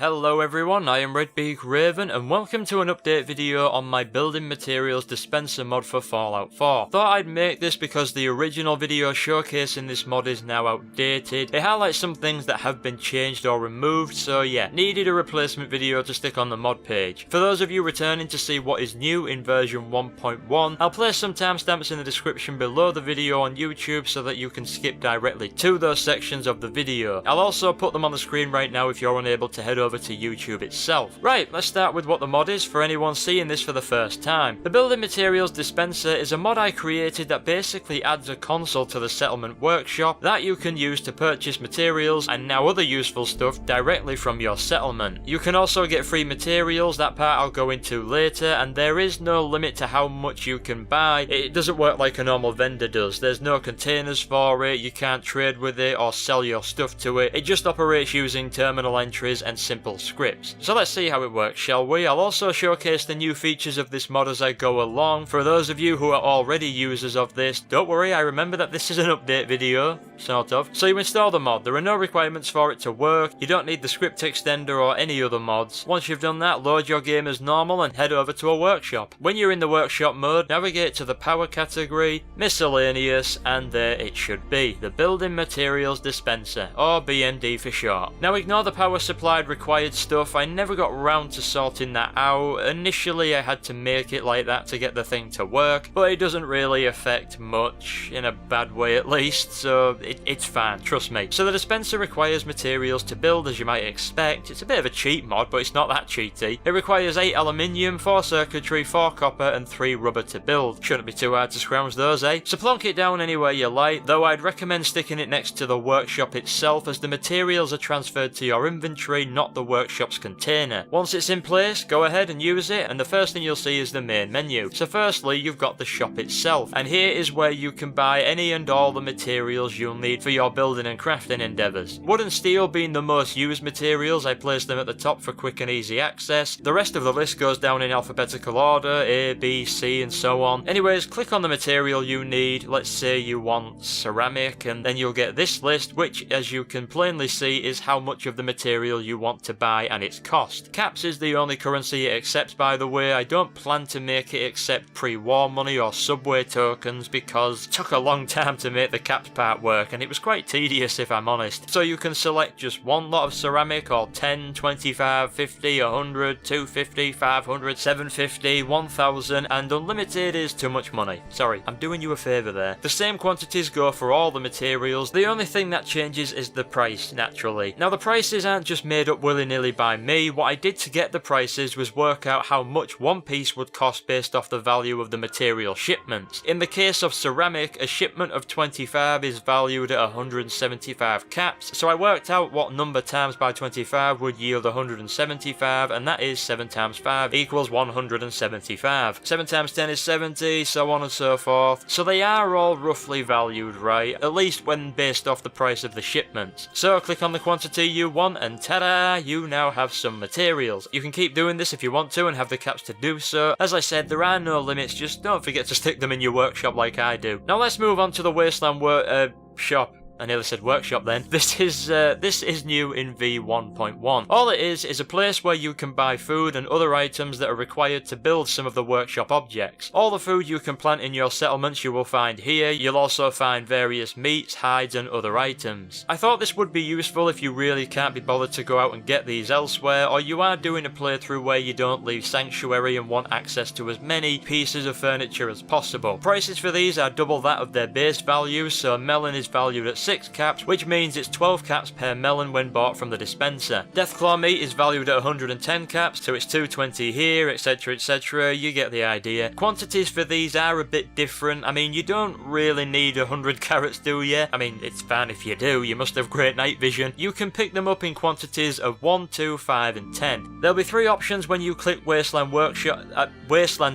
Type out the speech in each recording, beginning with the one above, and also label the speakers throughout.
Speaker 1: Hello everyone, I am RedBeakRaven and welcome to an update video on my Building Materials Dispenser mod for Fallout 4. Thought I'd make this because the original video showcasing this mod is now outdated. It highlights some things that have been changed or removed, so yeah, needed a replacement video to stick on the mod page. For those of you returning to see what is new in version 1.1, I'll place some timestamps in the description below the video on YouTube so that you can skip directly to those sections of the video. I'll also put them on the screen right now if you're unable to head over to YouTube itself. Right, let's start with what the mod is for anyone seeing this for the first time. The Building Materials Dispenser is a mod I created that basically adds a console to the settlement workshop that you can use to purchase materials and now other useful stuff directly from your settlement. You can also get free materials, that part I'll go into later, and there is no limit to how much you can buy. It doesn't work like a normal vendor does. There's no containers for it, you can't trade with it or sell your stuff to it. It just operates using terminal entries and simple scripts. So let's see how it works, shall we? I'll also showcase the new features of this mod as I go along. For those of you who are already users of this, don't worry, I remember that this is an update video, sort of. So you install the mod. There are no requirements for it to work. You don't need the script extender or any other mods. Once you've done that, load your game as normal and head over to a workshop. When you're in the workshop mode, navigate to the power category, miscellaneous, and there it should be, the Building Materials Dispenser, or B.M.D for short. Now ignore the power supplied required stuff, I never got round to sorting that out. Initially I had to make it like that to get the thing to work, but it doesn't really affect much, in a bad way at least, so it's fine, trust me. So the dispenser requires materials to build, as you might expect. It's a bit of a cheat mod, but it's not that cheaty. It requires 8 aluminium, 4 circuitry, 4 copper and 3 rubber to build. Shouldn't be too hard to scrounge those, eh? So plonk it down anywhere you like, though I'd recommend sticking it next to the workshop itself, as the materials are transferred to your inventory, not the workshop's container. Once it's in place, go ahead and use it, and the first thing you'll see is the main menu. So firstly, you've got the shop itself, and here is where you can buy any and all the materials you'll need for your building and crafting endeavours. Wood and steel being the most used materials, I place them at the top for quick and easy access. The rest of the list goes down in alphabetical order, A, B, C and so on. Anyways, click on the material you need. Let's say you want ceramic, and then you'll get this list, which as you can plainly see is how much of the material you want to buy and its cost. Caps is the only currency it accepts, by the way. I don't plan to make it accept pre-war money or subway tokens because it took a long time to make the caps part work and it was quite tedious if I'm honest. So you can select just one lot of ceramic or 10, 25, 50, 100, 250, 500, 750, 1000 and unlimited is too much money. Sorry, I'm doing you a favour there. The same quantities go for all the materials. The only thing that changes is the price, naturally. Now the prices aren't just made up willy-nilly by me. What I did to get the prices was work out how much one piece would cost based off the value of the material shipments. In the case of ceramic, a shipment of 25 is valued at 175 caps, so I worked out what number times by 25 would yield 175, and that is 7 times 5 equals 175. 7 times 10 is 70, so on and so forth. So they are all roughly valued right, at least when based off the price of the shipments. So click on the quantity you want and ta-da, you now have some materials. You can keep doing this if you want to and have the caps to do so. As I said, there are no limits, just don't forget to stick them in your workshop like I do. Now let's move on to the Wasteland Shop. I nearly said workshop then. This is new in V1.1. All it is a place where you can buy food and other items that are required to build some of the workshop objects. All the food you can plant in your settlements you will find here. You'll also find various meats, hides and other items. I thought this would be useful if you really can't be bothered to go out and get these elsewhere, or you are doing a playthrough where you don't leave Sanctuary and want access to as many pieces of furniture as possible. Prices for these are double that of their base value, so melon is valued at 6 caps, which means it's 12 caps per melon when bought from the dispenser. Deathclaw meat is valued at 110 caps, so it's 220 here, etc, etc, you get the idea. Quantities for these are a bit different. I mean, you don't really need 100 carrots, do you? I mean, it's fine if you do, you must have great night vision. You can pick them up in quantities of 1, 2, 5 and 10. There'll be 3 options when you click Wasteland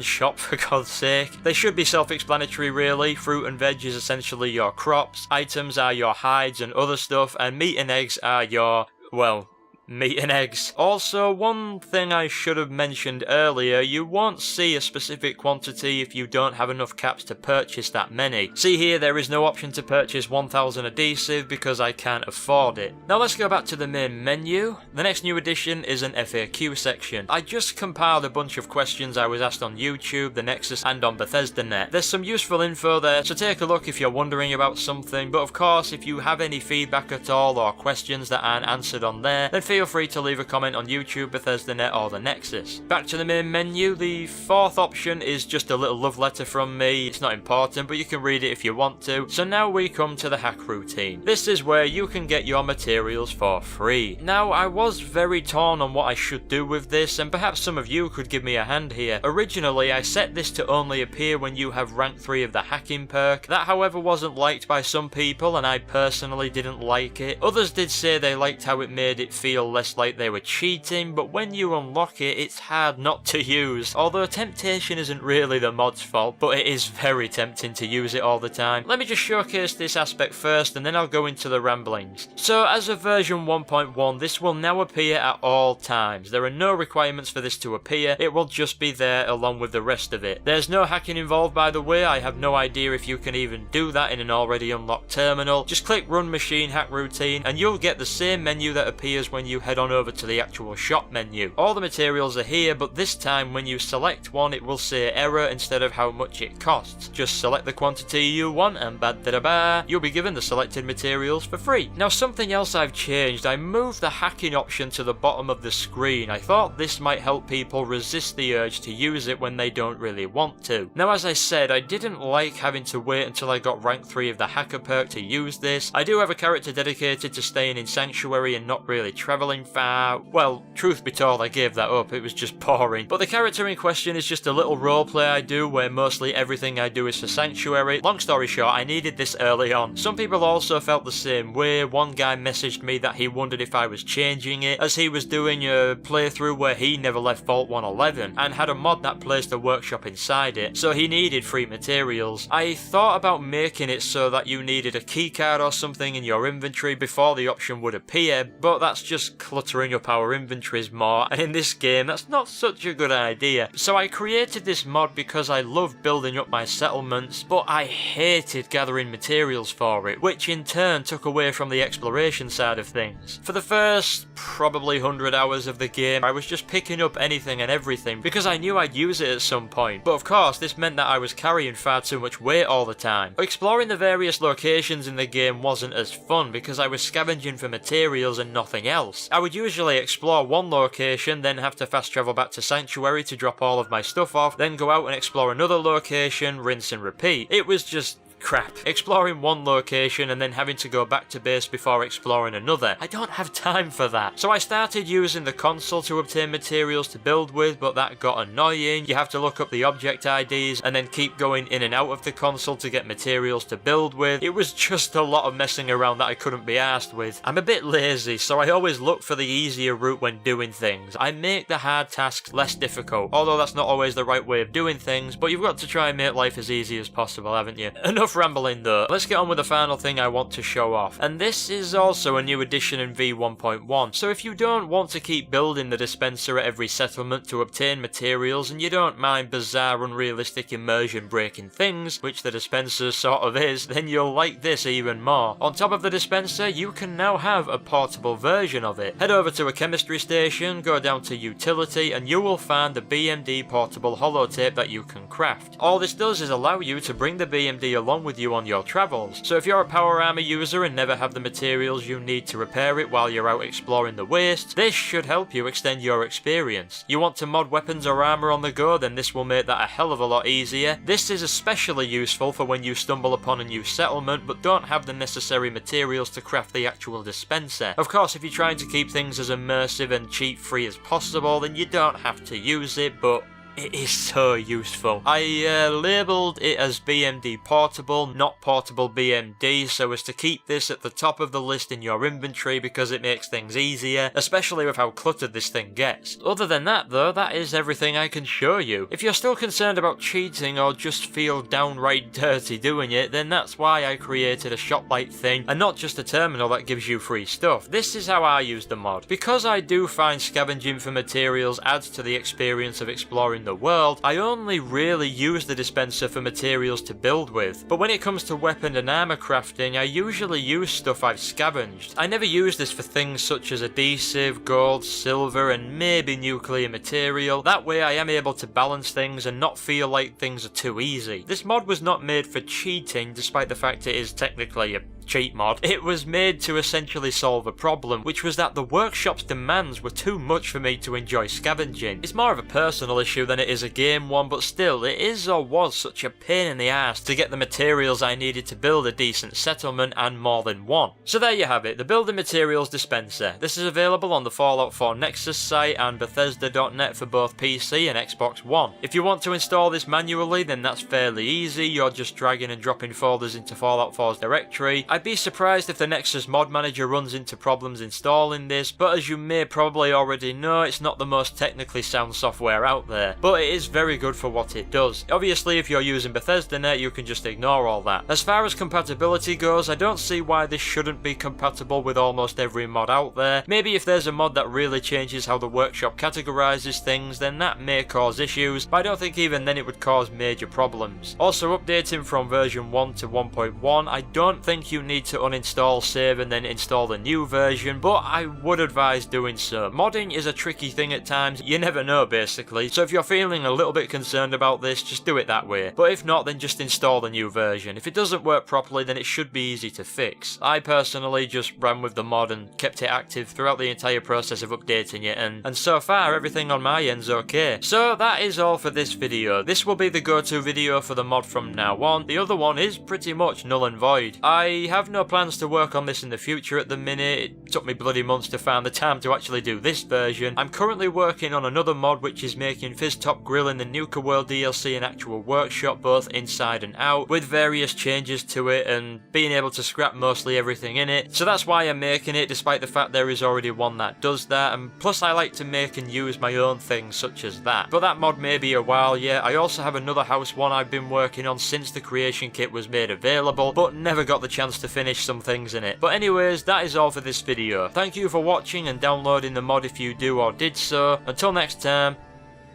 Speaker 1: Shop for God's sake. They should be self-explanatory really. Fruit and veg is essentially your crops, items are your hides and other stuff, and meat and eggs are your, well, meat and eggs. Also, one thing I should have mentioned earlier, you won't see a specific quantity if you don't have enough caps to purchase that many. See here, there is no option to purchase 1000 adhesive because I can't afford it. Now let's go back to the main menu. The next new addition is an FAQ section. I just compiled a bunch of questions I was asked on YouTube, the Nexus, and on Bethesda.net. There's some useful info there, so take a look if you're wondering about something, but of course if you have any feedback at all or questions that aren't answered on there, then feel free to leave a comment on YouTube, Bethesda.net, or the Nexus. Back to the main menu, the fourth option is just a little love letter from me. It's not important, but you can read it if you want to. So now we come to the hack routine. This is where you can get your materials for free. Now I was very torn on what I should do with this, and perhaps some of you could give me a hand here. Originally I set this to only appear when you have rank 3 of the hacking perk. That however wasn't liked by some people, and I personally didn't like it. Others did say they liked how it made it feel less like they were cheating, but when you unlock it, it's hard not to use. Although temptation isn't really the mod's fault, but it is very tempting to use it all the time. Let me just showcase this aspect first, and then I'll go into the ramblings. So as of version 1.1, this will now appear at all times. There are no requirements for this to appear, it will just be there along with the rest of it. There's no hacking involved, by the way. I have no idea if you can even do that in an already unlocked terminal. Just click Run Machine Hack Routine and you'll get the same menu that appears when you head on over to the actual shop menu. All the materials are here, but this time when you select one it will say error instead of how much it costs. Just select the quantity you want and ba-da-da-ba, you'll be given the selected materials for free. Now something else I've changed, I moved the hacking option to the bottom of the screen. I thought this might help people resist the urge to use it when they don't really want to. Now as I said, I didn't like having to wait until I got rank 3 of the hacker perk to use this. I do have a character dedicated to staying in Sanctuary and not really travelling far. Well, truth be told, I gave that up, it was just boring. But the character in question is just a little roleplay I do where mostly everything I do is for Sanctuary. Long story short, I needed this early on. Some people also felt the same way. One guy messaged me that he wondered if I was changing it, as he was doing a playthrough where he never left Vault 111 and had a mod that placed a workshop inside it, so he needed free materials. I thought about making it so that you needed a keycard or something in your inventory before the option would appear, but that's just cluttering up our inventories more, and in this game that's not such a good idea. So I created this mod because I love building up my settlements, but I hated gathering materials for it, which in turn took away from the exploration side of things. For the first probably 100 hours of the game, I was just picking up anything and everything because I knew I'd use it at some point, but of course this meant that I was carrying far too much weight all the time. Exploring the various locations in the game wasn't as fun because I was scavenging for materials and nothing else. I would usually explore one location, then have to fast travel back to Sanctuary to drop all of my stuff off, then go out and explore another location, rinse and repeat. It was just crap. Exploring one location and then having to go back to base before exploring another. I don't have time for that. So I started using the console to obtain materials to build with, but that got annoying. You have to look up the object IDs and then keep going in and out of the console to get materials to build with. It was just a lot of messing around that I couldn't be arsed with. I'm a bit lazy, so I always look for the easier route when doing things. I make the hard tasks less difficult, although that's not always the right way of doing things, but you've got to try and make life as easy as possible, haven't you? Enough rambling though, let's get on with the final thing I want to show off, and this is also a new addition in V1.1, so if you don't want to keep building the dispenser at every settlement to obtain materials, and you don't mind bizarre unrealistic immersion breaking things, which the dispenser sort of is, then you'll like this even more. On top of the dispenser, you can now have a portable version of it. Head over to a chemistry station, go down to utility, and you will find the B.M.D Portable holotape that you can craft. All this does is allow you to bring the B.M.D along with you on your travels. So if you're a power armor user and never have the materials you need to repair it while you're out exploring the waste, this should help you extend your experience. You want to mod weapons or armor on the go, then this will make that a hell of a lot easier. This is especially useful for when you stumble upon a new settlement but don't have the necessary materials to craft the actual dispenser. Of course, if you're trying to keep things as immersive and cheat free as possible, then you don't have to use it, but it is so useful. I labelled it as B.M.D Portable, not Portable B.M.D, so as to keep this at the top of the list in your inventory because it makes things easier, especially with how cluttered this thing gets. Other than that though, that is everything I can show you. If you're still concerned about cheating or just feel downright dirty doing it, then that's why I created a shop-like thing and not just a terminal that gives you free stuff. This is how I use the mod. Because I do find scavenging for materials adds to the experience of exploring the world, I only really use the dispenser for materials to build with. But when it comes to weapon and armor crafting, I usually use stuff I've scavenged. I never use this for things such as adhesive, gold, silver, and maybe nuclear material. That way I am able to balance things and not feel like things are too easy. This mod was not made for cheating, despite the fact it is technically a cheat mod. It was made to essentially solve a problem, which was that the workshop's demands were too much for me to enjoy scavenging. It's more of a personal issue than it is a game one, but still, it is or was such a pain in the ass to get the materials I needed to build a decent settlement and more than one. So there you have it, the Building Materials Dispenser. This is available on the Fallout 4 Nexus site and Bethesda.net for both PC and Xbox One. If you want to install this manually, then that's fairly easy. You're just dragging and dropping folders into Fallout 4's directory. I'd be surprised if the Nexus mod manager runs into problems installing this, but as you may probably already know, it's not the most technically sound software out there, but it is very good for what it does. Obviously, if you're using Bethesda.net, you can just ignore all that. As far as compatibility goes, I don't see why this shouldn't be compatible with almost every mod out there. Maybe if there's a mod that really changes how the workshop categorizes things, then that may cause issues, but I don't think even then it would cause major problems. Also, updating from version 1 to 1.1, I don't think you need to uninstall, save and then install the new version, but I would advise doing so. Modding is a tricky thing at times, you never know basically, so if you're feeling a little bit concerned about this, just do it that way. But if not, then just install the new version. If it doesn't work properly, then it should be easy to fix. I personally just ran with the mod and kept it active throughout the entire process of updating it, and so far everything on my end's okay. So that is all for this video. This will be the go-to video for the mod from now on. The other one is pretty much null and void. I have no plans to work on this in the future at the minute. It took me bloody months to find the time to actually do this version. I'm currently working on another mod which is making Fizz Top Grill in the Nuka World DLC an actual workshop both inside and out, with various changes to it and being able to scrap mostly everything in it. So that's why I'm making it, despite the fact there is already one that does that, and plus I like to make and use my own things such as that. But that mod may be a while yet. I also have another house one I've been working on since the creation kit was made available, but never got the chance to finish some things in it. But anyways, that is all for this video. Thank you for watching and downloading the mod if you do or did so. Until next time,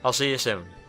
Speaker 1: I'll see you soon.